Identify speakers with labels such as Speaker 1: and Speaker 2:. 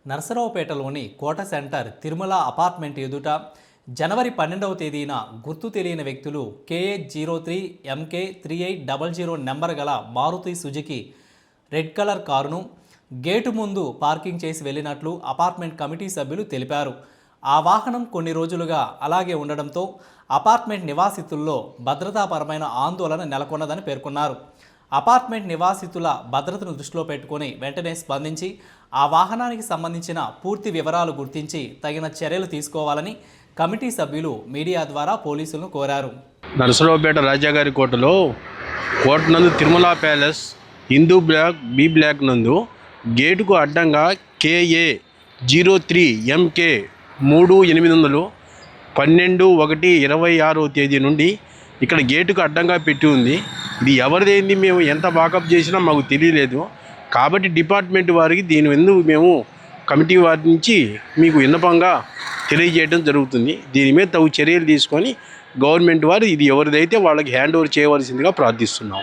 Speaker 1: నరసరావుపేటలోని కోట centre Tirumala apartment ఎదుట జనవరి 12వ తేదీన గుర్తు తెలియని వ్యక్తులు KH03 MK 3800 నెంబర్ గల మారుతి సుజుకి రెడ్ కలర్ కారును గేటు ముందు పార్కింగ్ చేసి వెళ్ళినట్లు అపార్ట్మెంట్ కమిటీ సభ్యులు తెలిపారు. ఆ వాహనం కొన్ని రోజులుగా అలాగే ఉండడంతో అపార్ట్మెంట్ నివాసితుల్లో భద్రతాపరమైన ఆందోళన నెలకొన్నదని పేర్కొన్నారు. అపార్ట్మెంట్ నివాసితుల భద్రతను దృష్టిలో పెట్టుకుని వెంటనే స్పందించి ఆ వాహనానికి సంబంధించిన పూర్తి వివరాలు గుర్తించి తగిన చర్యలు తీసుకోవాలని కమిటీ సభ్యులు మీడియా ద్వారా పోలీసులను కోరారు.
Speaker 2: నరసరావుపేట రాజాగారి కోట నందు Tirumala palace Hindu block B block నందు గేటుకు అడ్డంగా KA03 MK 3800 12/1/26వ తేదీ నుండి ఇక్కడ గేటుకు అడ్డంగా పెట్టి ఉంది. ఇది ఎవరిదైంది, మేము ఎంత వాకప్ చేసినా మాకు తెలియలేదు. కాబట్టి డిపార్ట్మెంట్ వారికి దీని ఎందుకు మేము కమిటీ వారి నుంచి మీకు విన్నపంగా తెలియజేయడం జరుగుతుంది. దీని మీద తగు చర్యలు తీసుకొని గవర్నమెంట్ వారు ఇది ఎవరిదైతే వాళ్ళకి హ్యాండ్ ఓవర్ చేయవలసిందిగా ప్రార్థిస్తున్నాం.